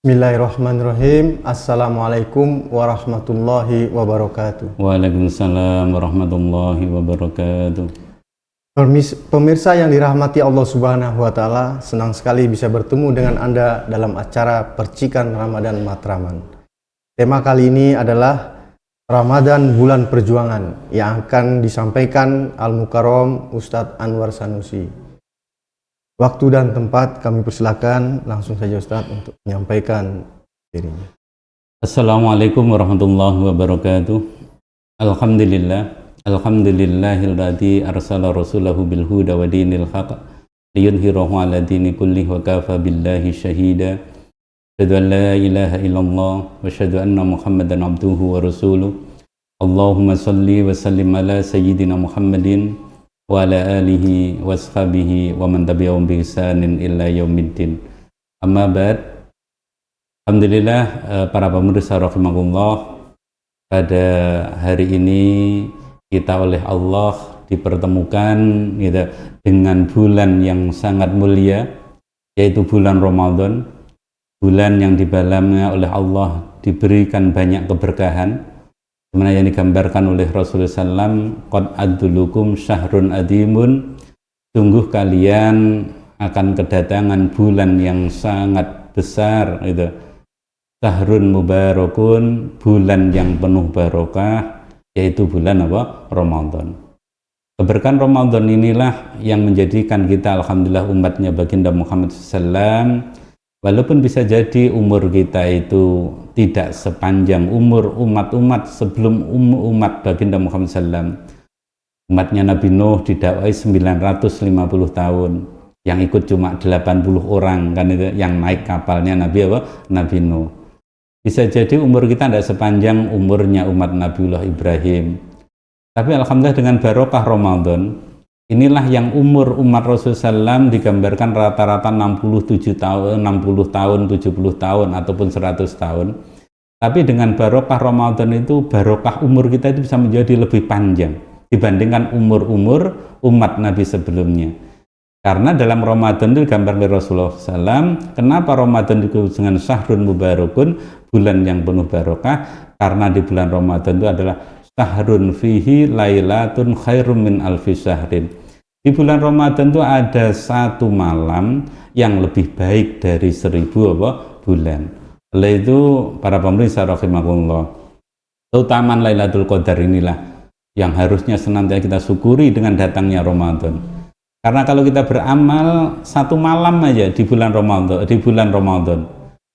Bismillahirrahmanirrahim. Assalamualaikum warahmatullahi wabarakatuh. Waalaikumsalam warahmatullahi wabarakatuh. Pemirsa yang dirahmati Allah Subhanahu wa Ta'ala, senang sekali bisa bertemu dengan Anda dalam acara Percikan Ramadan Matraman. Tema kali ini adalah Ramadan Bulan Perjuangan yang akan disampaikan Al-Mukarram Ustadz Anwar Sanusi. Waktu dan tempat kami persilakan, langsung saja Ustadz untuk menyampaikan dirinya. Assalamualaikum warahmatullahi wabarakatuh. Alhamdulillahilladzi arsala rasulahu bil huda wa dinil haqq liyudhhirahu 'ala dini kullihi wa kafa billahi syahida. Asyhadu an la ilaha illallah wa asyhadu anna Muhammadan abduhu wa rasuluh. Allahumma shalli wa sallim ala sayyidina Muhammadin wa ala alihi wa ashabihi wa man tabi'ahum bi ihsanin illa yaumiddin. Amma ba'd. Alhamdulillah, para pemirsa rahimakumullah, pada hari ini kita oleh Allah dipertemukan gitu, dengan bulan yang sangat mulia, yaitu bulan Ramadan, bulan yang di dalamnya oleh Allah diberikan banyak keberkahan. Mana yang digambarkan oleh Rasulullah SAW, qad adulukum syahrun adimun, sungguh kalian akan kedatangan bulan yang sangat besar, itu syahrun mubarakun, bulan yang penuh barokah, yaitu bulan apa? Ramadan. Keberkahan Ramadan inilah yang menjadikan kita alhamdulillah umatnya baginda Muhammad SAW, walaupun bisa jadi umur kita itu tidak sepanjang umur umat-umat sebelum umat baginda Muhammad SAW. Umatnya Nabi Nuh didakwai 950 tahun, yang ikut cuma 80 orang, kan itu yang naik kapalnya Nabi Nuh. Bisa jadi umur kita tidak sepanjang umurnya umat Nabiullah Ibrahim. Tapi alhamdulillah dengan barokah Ramadan, inilah yang umur umat Rasulullah SAW digambarkan rata-rata 60 tahun, 70 tahun, ataupun 100 tahun. Tapi dengan barokah Ramadan itu, barokah umur kita itu bisa menjadi lebih panjang dibandingkan umur-umur umat Nabi sebelumnya. Karena dalam Ramadan itu digambarkan oleh Rasulullah SAW, kenapa Ramadan disebut dengan syahrun mubarakun, bulan yang penuh barokah? Karena di bulan Ramadan itu adalah syahrun fihi lailatun khairum min alfi syahrin. Di bulan Ramadan itu ada satu malam yang lebih baik dari 1000 bulan. Oleh itu para pemirsa rahimakumullah, keutamaan Lailatul Qadar inilah yang harusnya senantiasa kita syukuri dengan datangnya Ramadan. Karena kalau kita beramal satu malam aja di bulan Ramadan,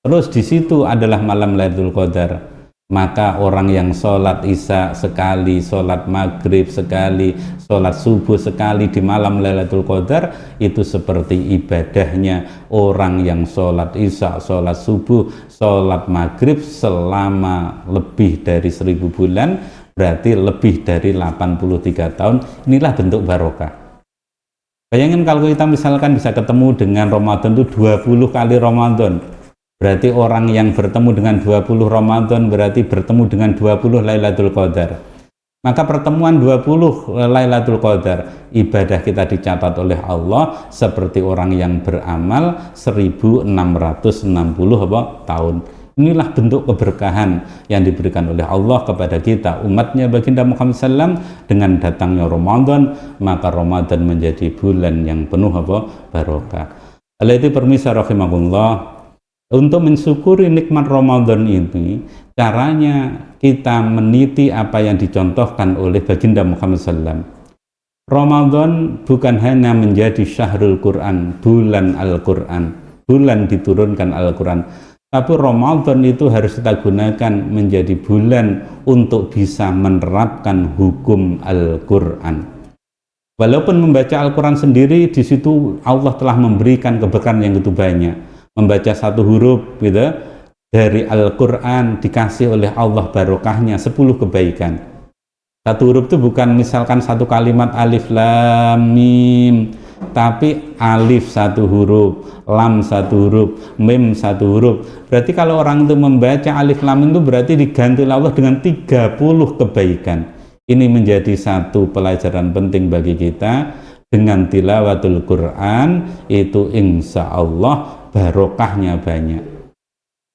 terus di situ adalah malam Lailatul Qadar, maka orang yang sholat isya sekali, sholat maghrib sekali, sholat subuh sekali di malam Lailatul Qadar, itu seperti ibadahnya orang yang sholat isya, sholat subuh, sholat maghrib selama lebih dari 1000 bulan, berarti lebih dari 83 tahun. Inilah bentuk barokah. Bayangin kalau kita misalkan bisa ketemu dengan Ramadan itu 20 kali Ramadan, berarti orang yang bertemu dengan 20 Ramadan berarti bertemu dengan 20 Lailatul Qadar. Maka pertemuan 20 Lailatul Qadar, ibadah kita dicatat oleh Allah seperti orang yang beramal 1660 tahun. Inilah bentuk keberkahan yang diberikan oleh Allah kepada kita, umatnya baginda Muhammad SAW, dengan datangnya Ramadan, maka Ramadan menjadi bulan yang penuh barokah. Oleh itu pemirsa rahimakumullah, untuk mensyukuri nikmat Ramadan ini, caranya kita meniti apa yang dicontohkan oleh baginda Muhammad SAW. Ramadan bukan hanya menjadi syahrul Quran, bulan Al-Quran, bulan diturunkan Al-Quran, tapi Ramadan itu harus kita gunakan menjadi bulan untuk bisa menerapkan hukum Al-Quran. Walaupun membaca Al-Quran sendiri, di situ Allah telah memberikan keberkahan yang begitu banyak. Membaca satu huruf gitu dari Al-Quran dikasih oleh Allah barokahnya 10 kebaikan. Satu huruf itu bukan misalkan satu kalimat alif lam mim, tapi alif satu huruf, lam satu huruf, mim satu huruf. Berarti kalau orang itu membaca alif lam itu berarti diganti Allah dengan 30 kebaikan. Ini menjadi satu pelajaran penting bagi kita. Dengan tilawatul Quran itu insya Allah barokahnya banyak.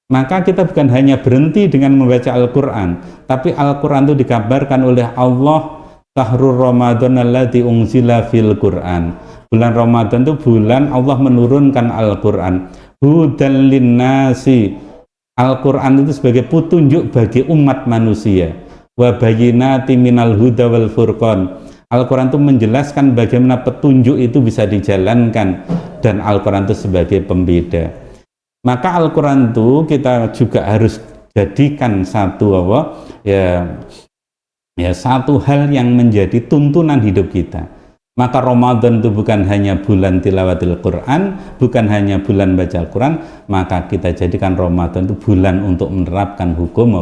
Maka kita bukan hanya berhenti dengan membaca Al-Quran, tapi Al-Quran itu dikabarkan oleh Allah, Syahrul Ramadan alladzi unzila fil Quran. Bulan Ramadan itu bulan Allah menurunkan Al-Quran. Hudan linnasi. Al-Quran itu sebagai petunjuk bagi umat manusia. Wa bayyinati minal huda wal furqan. Al-Quran itu menjelaskan bagaimana petunjuk itu bisa dijalankan, dan Al-Quran itu sebagai pembeda. Maka Al-Quran itu kita juga harus jadikan satu satu hal yang menjadi tuntunan hidup kita. Maka Ramadan itu bukan hanya bulan tilawatil Quran, bukan hanya bulan baca Al-Quran, maka kita jadikan Ramadan itu bulan untuk menerapkan hukum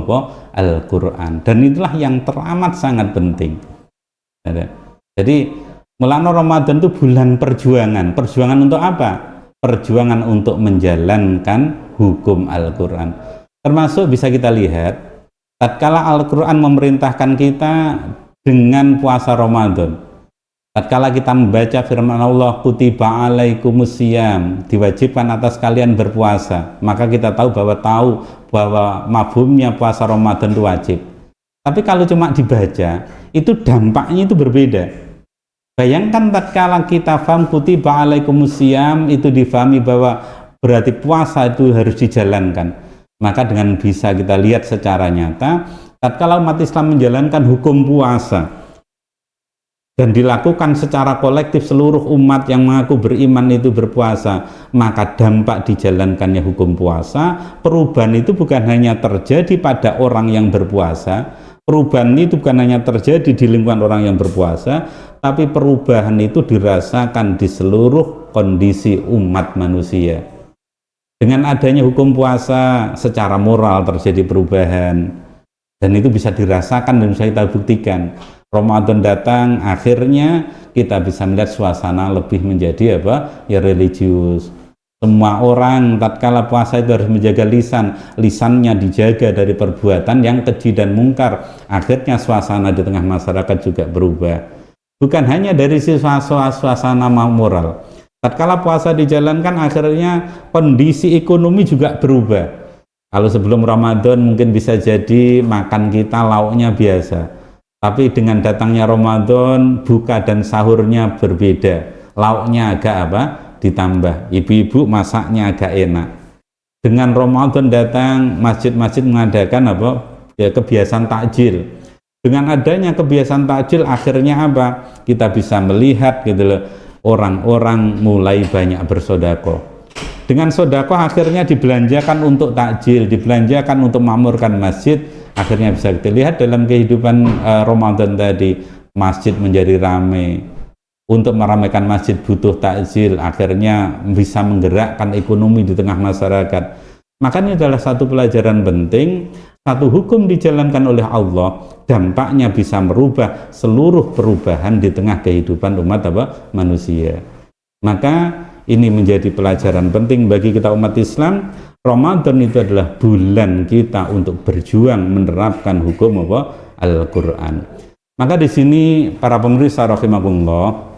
Al-Quran. Dan itulah yang teramat sangat penting. Jadi mulanya Ramadan itu bulan perjuangan. Perjuangan untuk apa? Perjuangan untuk menjalankan hukum Al-Quran. Termasuk bisa kita lihat tatkala Al-Quran memerintahkan kita dengan puasa Ramadan. Tatkala kita membaca firman Allah, kutiba alaikumusiyam, diwajibkan atas kalian berpuasa, maka kita tahu bahwa mafhumnya puasa Ramadan itu wajib. Tapi kalau cuma dibaca, itu dampaknya itu berbeda. Bayangkan tatkala kita faham kutiba alaikumusiyam, itu difahami bahwa berarti puasa itu harus dijalankan. Maka dengan bisa kita lihat secara nyata, tatkala umat Islam menjalankan hukum puasa dan dilakukan secara kolektif seluruh umat yang mengaku beriman itu berpuasa, maka dampak dijalankannya hukum puasa, perubahan itu bukan hanya terjadi pada orang yang berpuasa, perubahan itu bukan hanya terjadi di lingkungan orang yang berpuasa, tapi perubahan itu dirasakan di seluruh kondisi umat manusia. Dengan adanya hukum puasa, secara moral terjadi perubahan, dan itu bisa dirasakan dan bisa kita buktikan. Ramadan datang, akhirnya kita bisa melihat suasana lebih menjadi religius. Semua orang tatkala puasa itu harus menjaga lisannya dijaga dari perbuatan yang keji dan mungkar. Akhirnya suasana di tengah masyarakat juga berubah. Bukan hanya dari suasana moral. Tatkala puasa dijalankan, akhirnya kondisi ekonomi juga berubah. Kalau sebelum Ramadan mungkin bisa jadi makan kita lauknya biasa, tapi dengan datangnya Ramadan, buka dan sahurnya berbeda. Lauknya agak ditambah. Ibu-ibu masaknya agak enak. Dengan Ramadan datang, masjid-masjid mengadakan kebiasaan takjil. Dengan adanya kebiasaan takjil, akhirnya kita bisa melihat orang-orang mulai banyak bersedekah. Dengan sedekah akhirnya dibelanjakan untuk takjil, dibelanjakan untuk makmurkan masjid. Akhirnya bisa kita lihat dalam kehidupan Ramadan tadi, masjid menjadi ramai. Untuk meramaikan masjid butuh takjil, akhirnya bisa menggerakkan ekonomi di tengah masyarakat. Makanya adalah satu pelajaran penting. Satu hukum dijalankan oleh Allah, dampaknya bisa merubah seluruh perubahan di tengah kehidupan umat manusia. Maka ini menjadi pelajaran penting bagi kita umat Islam. Ramadan itu adalah bulan kita untuk berjuang menerapkan hukum Al-Quran. Maka di sini para pemirsa rahimakumullah,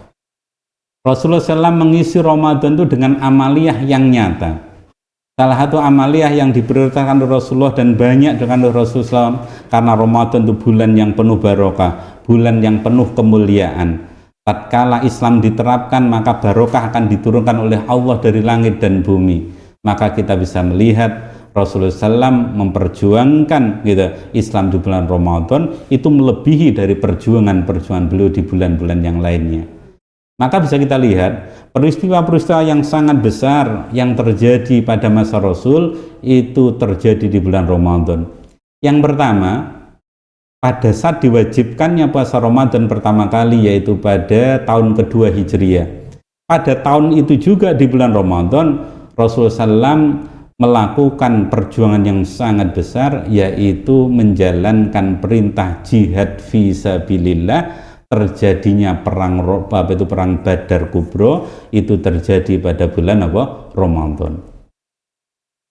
Rasulullah SAW mengisi Ramadan itu dengan amaliyah yang nyata. Salah satu amaliyah yang diprioritaskan oleh Rasulullah dan banyak dengan Rasulullah, karena Ramadan itu bulan yang penuh barokah, bulan yang penuh kemuliaan. Tatkala Islam diterapkan, maka barokah akan diturunkan oleh Allah dari langit dan bumi. Maka kita bisa melihat Rasulullah SAW memperjuangkan Islam di bulan Ramadan itu melebihi dari perjuangan beliau di bulan-bulan yang lainnya. Maka bisa kita lihat peristiwa-peristiwa yang sangat besar yang terjadi pada masa Rasul itu terjadi di bulan Ramadan. Yang pertama, pada saat diwajibkannya puasa Ramadan pertama kali, yaitu pada tahun kedua Hijriah. Pada tahun itu juga di bulan Ramadan, Rasulullah SAW melakukan perjuangan yang sangat besar, yaitu menjalankan perintah jihad fisabilillah. Terjadinya perang Badar Kubro itu terjadi pada bulan Ramadan.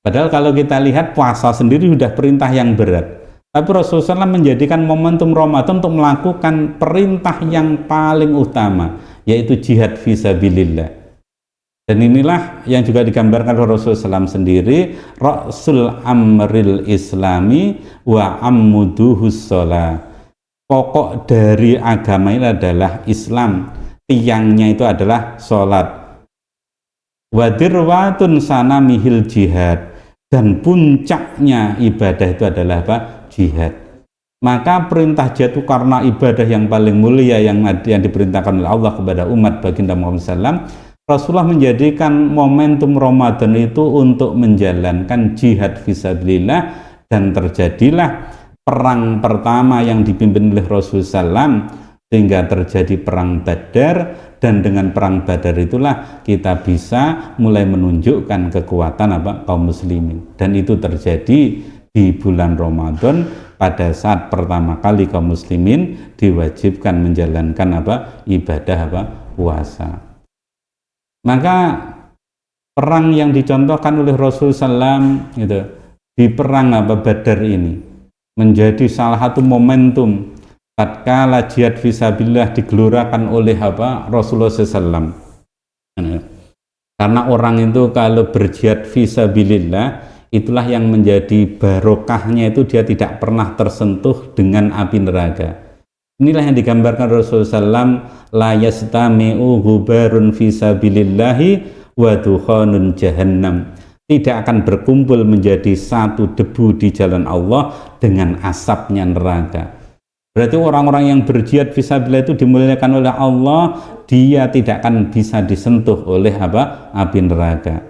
Padahal kalau kita lihat puasa sendiri sudah perintah yang berat, tapi Rasulullah SAW menjadikan momentum Ramadan untuk melakukan perintah yang paling utama, yaitu jihad fisabilillah. Dan inilah yang juga digambarkan oleh Rasulullah SAW sendiri, Rasul amril islami wa ammuduhus sholah. Pokok dari agama ini adalah Islam, tiangnya itu adalah sholat. Wadirwatun sanamihil jihad, dan puncaknya ibadah itu adalah apa? Jihad. Maka perintah jihad itu karena ibadah yang paling mulia yang diperintahkan oleh Allah kepada umat baginda Muhammad SAW, Rasulullah menjadikan momentum Ramadan itu untuk menjalankan jihad fisabilillah, dan terjadilah perang pertama yang dipimpin oleh Rasulullah SAW, sehingga terjadi perang Badar, dan dengan perang Badar itulah kita bisa mulai menunjukkan kekuatan kaum muslimin, dan itu terjadi di bulan Ramadan pada saat pertama kali kaum muslimin diwajibkan menjalankan ibadah puasa. Maka perang yang dicontohkan oleh Rasulullah SAW gitu, di perang Badar ini menjadi salah satu momentum tatkala jihad fisabilillah digelurakan oleh Rasulullah SAW. Karena orang itu kalau berjihad fisabilillah, itulah yang menjadi barokahnya, itu dia tidak pernah tersentuh dengan api neraka. Inilah yang digambarkan Rasulullah SAW, la yastami'u hubarun fisabilillahi wa dukhanun jahannam. Tidak akan berkumpul menjadi satu debu di jalan Allah dengan asapnya neraka. Berarti orang-orang yang berjihad fisabilillah itu dimuliakan oleh Allah, dia tidak akan bisa disentuh oleh api neraka.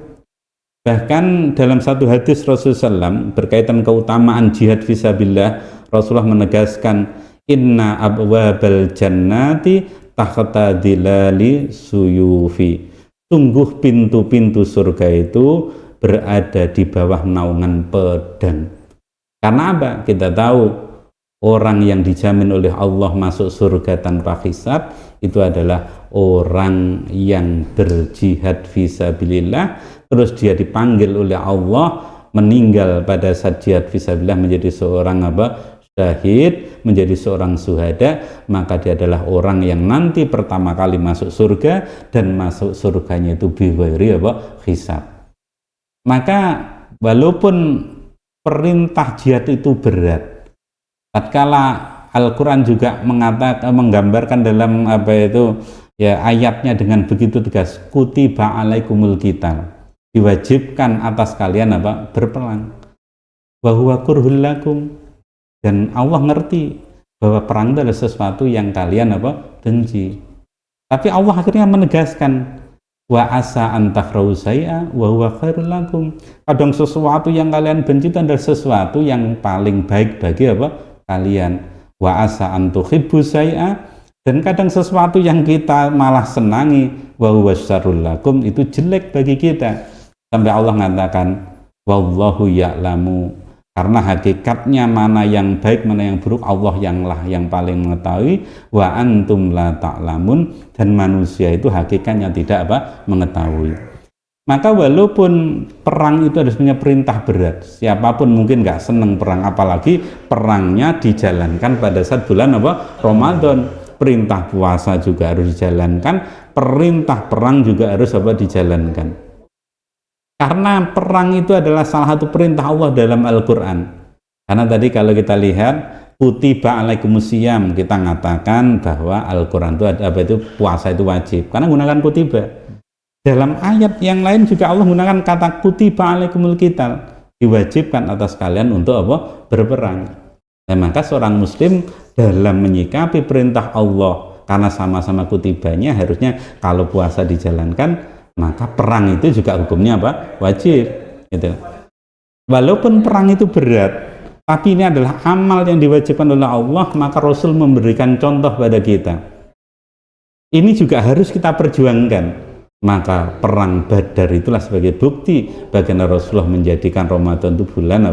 Bahkan dalam satu hadis Rasulullah SAW berkaitan keutamaan jihad fisabilillah, Rasulullah menegaskan, inna abwabal jannati tahta dilali suyufi. Sungguh pintu-pintu surga itu berada di bawah naungan pedang. Karena apa? Kita tahu orang yang dijamin oleh Allah masuk surga tanpa hisab itu adalah orang yang berjihad fisabilillah, terus dia dipanggil oleh Allah meninggal pada saat jihad fisabilillah menjadi seorang syahid, menjadi seorang syuhada, maka dia adalah orang yang nanti pertama kali masuk surga, dan masuk surganya itu bighairi hisab. Maka walaupun perintah jihad itu berat, tatkala Al-Quran juga menggambarkan dalam ayatnya dengan begitu tegas, kutiba alaikumul qital, diwajibkan atas kalian berperang, wa huwa kurhul lakum, dan Allah ngerti bahwa perang itu adalah sesuatu yang kalian benci. Tapi Allah akhirnya menegaskan, wa asa an takrahu syai'a wa huwa khairul lakum. Kadang sesuatu yang kalian benci itu adalah sesuatu yang paling baik bagi kalian. Wa asa an tuhibbu syai'a, dan kadang sesuatu yang kita malah senangi, wa huwa syarrul lakum, itu jelek bagi kita. Sampai Allah mengatakan, wallahu ya'lamu, karena hakikatnya mana yang baik mana yang buruk Allah yang paling mengetahui, wa antum la ta'lamun, dan manusia itu hakikatnya tidak mengetahui. Maka walaupun perang itu ada sebenarnya perintah berat, siapapun mungkin nggak seneng perang, apalagi perangnya dijalankan pada saat bulan Ramadan. Perintah puasa juga harus dijalankan, perintah perang juga harus dijalankan. Karena perang itu adalah salah satu perintah Allah dalam Al-Quran. Karena tadi kalau kita lihat kutiba alaikumusiyam, kita mengatakan bahwa Al-Quran itu puasa itu wajib karena menggunakan kutiba. Dalam ayat yang lain juga Allah menggunakan kata kutiba alaikumul qital, diwajibkan atas kalian untuk berperang. Nah, maka seorang muslim dalam menyikapi perintah Allah, karena sama-sama kutibanya, harusnya kalau puasa dijalankan, maka perang itu juga hukumnya wajib gitu. Walaupun perang itu berat, tapi ini adalah amal yang diwajibkan oleh Allah, maka Rasul memberikan contoh pada kita. Ini juga harus kita perjuangkan. Maka perang Badar itulah sebagai bukti bagaimana Rasulullah menjadikan Ramadan itu bulan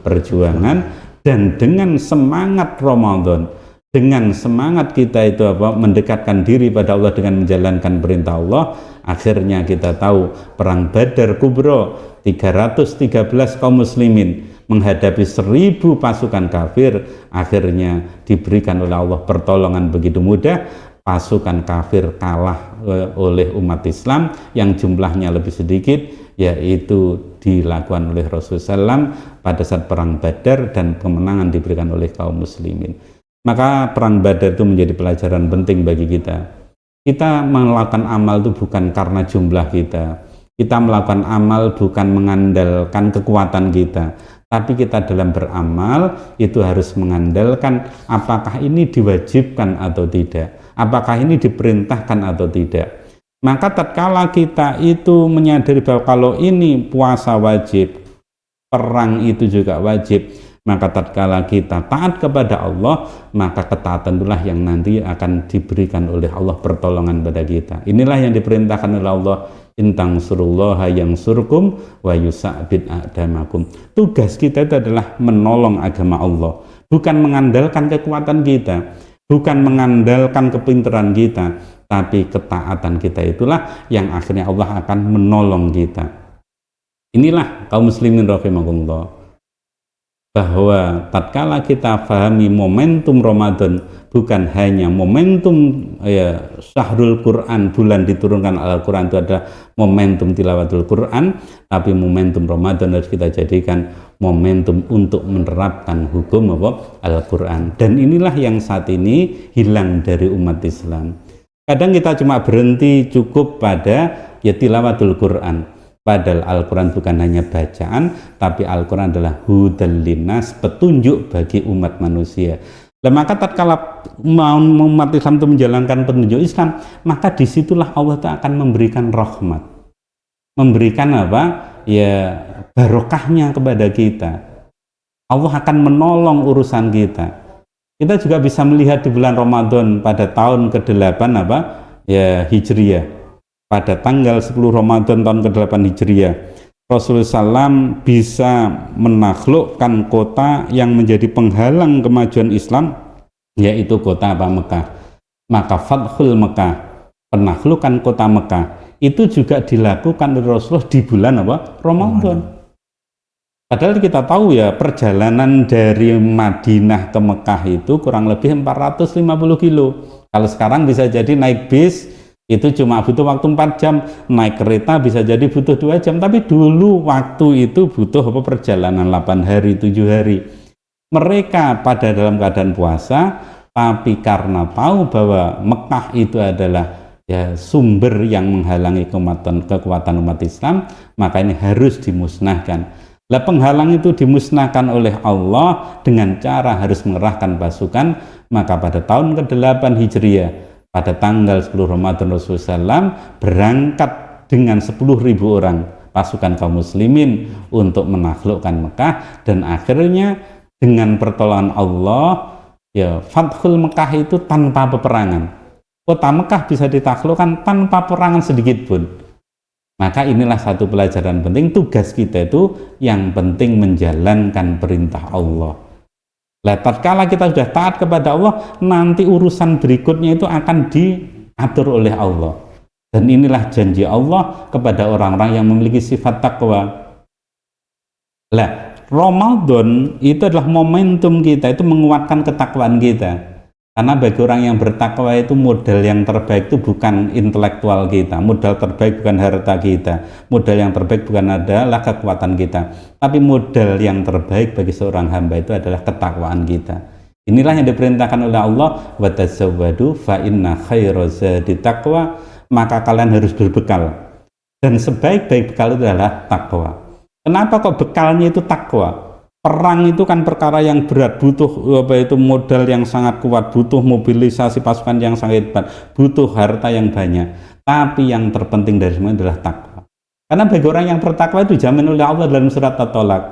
perjuangan, dan dengan semangat Ramadan, dengan semangat kita itu mendekatkan diri pada Allah dengan menjalankan perintah Allah, akhirnya kita tahu perang Badar Kubro, 313 kaum muslimin menghadapi 1000 pasukan kafir, akhirnya diberikan oleh Allah pertolongan begitu mudah. pasukan kafir kalah oleh umat Islam yang jumlahnya lebih sedikit, yaitu dilakukan oleh Rasulullah SAW pada saat perang Badar, dan kemenangan diberikan oleh kaum muslimin. Maka perang Badar itu menjadi pelajaran penting bagi kita. Kita melakukan amal itu bukan karena jumlah kita melakukan amal bukan mengandalkan kekuatan kita, tapi kita dalam beramal itu harus mengandalkan apakah ini diwajibkan atau tidak, apakah ini diperintahkan atau tidak. Maka tatkala kita itu menyadari bahwa kalau ini puasa wajib, perang itu juga wajib, maka tatkala kita taat kepada Allah, maka ketaatan itulah yang nanti akan diberikan oleh Allah pertolongan pada kita. Inilah yang diperintahkan oleh Allah, intang surullaha yang surkum wa yusa'bid a'damakum. Tugas kita itu adalah menolong agama Allah, bukan mengandalkan kekuatan kita, bukan mengandalkan kepintaran kita, tapi ketaatan kita itulah yang akhirnya Allah akan menolong kita. Inilah kaum muslimin rahimakumullah, bahwa tatkala kita pahami momentum Ramadan bukan hanya momentum syahrul Quran, bulan diturunkan Al-Quran itu adalah momentum tilawatul Quran, tapi momentum Ramadan harus kita jadikan momentum untuk menerapkan hukum Al-Quran. Dan inilah yang saat ini hilang dari umat Islam. Kadang kita cuma berhenti cukup pada tilawatul Quran, padahal Al-Quran bukan hanya bacaan, tapi Al-Quran adalah hudal linnas, petunjuk bagi umat manusia. Maka tatkala umat Islam itu menjalankan petunjuk Islam, maka disitulah Allah itu akan memberikan rahmat, memberikan barokahnya kepada kita. Allah akan menolong urusan kita. Kita juga bisa melihat di bulan Ramadan pada tahun ke-8 Hijriyah. Pada tanggal 10 Ramadan tahun ke-8 Hijriyah, Rasulullah SAW bisa menaklukkan kota yang menjadi penghalang kemajuan Islam, yaitu kota Mekah. Maka Fathul Mekah, penaklukan kota Mekah, itu juga dilakukan oleh Rasulullah di bulan Ramadan. Padahal kita tahu perjalanan dari Madinah ke Mekah itu kurang lebih 450 kilo. Kalau sekarang bisa jadi naik bis itu cuma butuh waktu 4 jam, naik kereta bisa jadi butuh 2 jam, tapi dulu waktu itu butuh perjalanan 8 hari, 7 hari. Mereka pada dalam keadaan puasa, tapi karena tahu bahwa Mekah itu adalah sumber yang menghalangi kekuatan umat Islam, maka ini harus dimusnahkan. Penghalang itu dimusnahkan oleh Allah dengan cara harus mengerahkan pasukan. Maka pada tahun ke-8 Hijriyah, pada tanggal 10 Ramadan, Rasulullah SAW berangkat dengan 10.000 orang pasukan kaum muslimin untuk menaklukkan Mekah, dan akhirnya dengan pertolongan Allah Fathul Mekah itu tanpa peperangan. Kota Mekah bisa ditaklukkan tanpa peperangan sedikit pun. Maka inilah satu pelajaran penting, tugas kita itu yang penting menjalankan perintah Allah. Tatkala kita sudah taat kepada Allah, nanti urusan berikutnya itu akan diatur oleh Allah. Dan inilah janji Allah kepada orang-orang yang memiliki sifat takwa. Ramadan itu adalah momentum kita itu menguatkan ketakwaan kita. Karena bagi orang yang bertakwa itu modal yang terbaik itu bukan intelektual kita, modal terbaik bukan harta kita, modal yang terbaik bukan adalah kekuatan kita, tapi modal yang terbaik bagi seorang hamba itu adalah ketakwaan kita. Inilah yang diperintahkan oleh Allah, wa tazawwadu fa inna khairaz zadi taqwa, maka kalian harus berbekal. Dan sebaik-baik bekal itu adalah takwa. Kenapa kok bekalnya itu takwa? Perang itu kan perkara yang berat, butuh modal yang sangat kuat, butuh mobilisasi pasukan yang sangat hebat, butuh harta yang banyak. Tapi yang terpenting dari semua adalah takwa. Karena bagi orang yang bertakwa itu jamin oleh Allah dalam surat At-Tolak,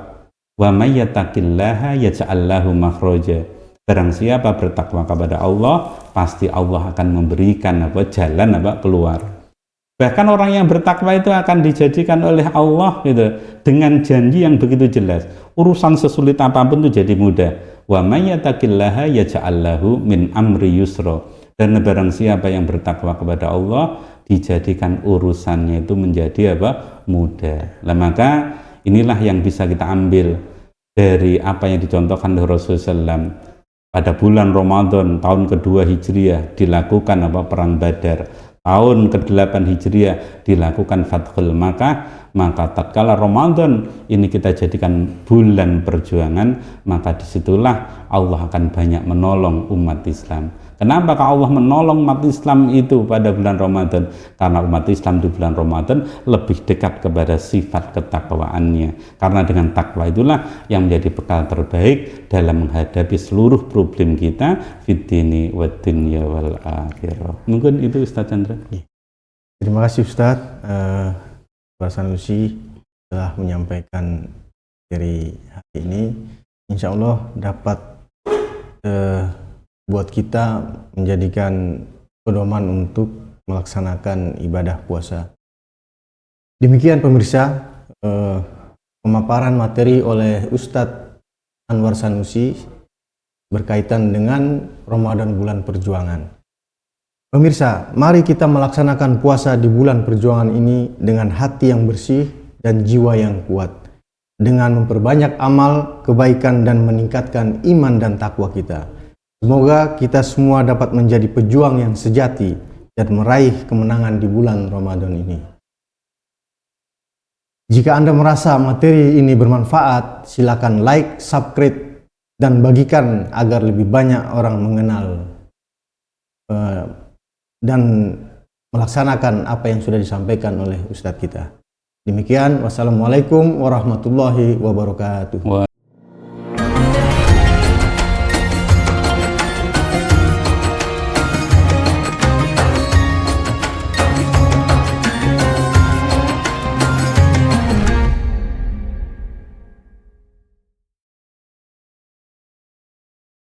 wa may yattaqillaha yaj'al lahu makhraja. Barang siapa bertakwa kepada Allah, pasti Allah akan memberikan jalan keluar. Bahkan orang yang bertakwa itu akan dijadikan oleh Allah dengan janji yang begitu jelas. Urusan sesulit apapun itu jadi mudah. Wa may yattaqillaha yaj'al lahu min amri yusra. Dan barang siapa yang bertakwa kepada Allah, dijadikan urusannya itu menjadi mudah. Maka inilah yang bisa kita ambil dari apa yang dicontohkan oleh Rasulullah SAW. Pada bulan Ramadan tahun kedua Hijriah dilakukan perang Badar. Tahun ke-8 Hijriah dilakukan Fathul Makkah. Maka tatkala Ramadan ini kita jadikan bulan perjuangan, maka disitulah Allah akan banyak menolong umat Islam. Kenapa Allah menolong umat Islam itu pada bulan Ramadan? Karena umat Islam di bulan Ramadan lebih dekat kepada sifat ketakwaannya. Karena dengan takwa itulah yang menjadi bekal terbaik dalam menghadapi seluruh problem kita fid dini wad dunya wal akhirah. Mungkin itu Ustaz Chandra. Terima kasih Ustaz. Pak Sanusi telah menyampaikan dari hari ini. Insya Allah dapat buat kita menjadikan pedoman untuk melaksanakan ibadah puasa. Demikian pemirsa, pemaparan materi oleh Ustadz Anwar Sanusi berkaitan dengan Ramadan bulan perjuangan. Pemirsa, mari kita melaksanakan puasa di bulan perjuangan ini dengan hati yang bersih dan jiwa yang kuat, dengan memperbanyak amal, kebaikan dan meningkatkan iman dan takwa kita. Semoga kita semua dapat menjadi pejuang yang sejati dan meraih kemenangan di bulan Ramadan ini. Jika Anda merasa materi ini bermanfaat, silakan like, subscribe, dan bagikan agar lebih banyak orang mengenal dan melaksanakan apa yang sudah disampaikan oleh Ustadz kita. Demikian, wassalamualaikum warahmatullahi wabarakatuh.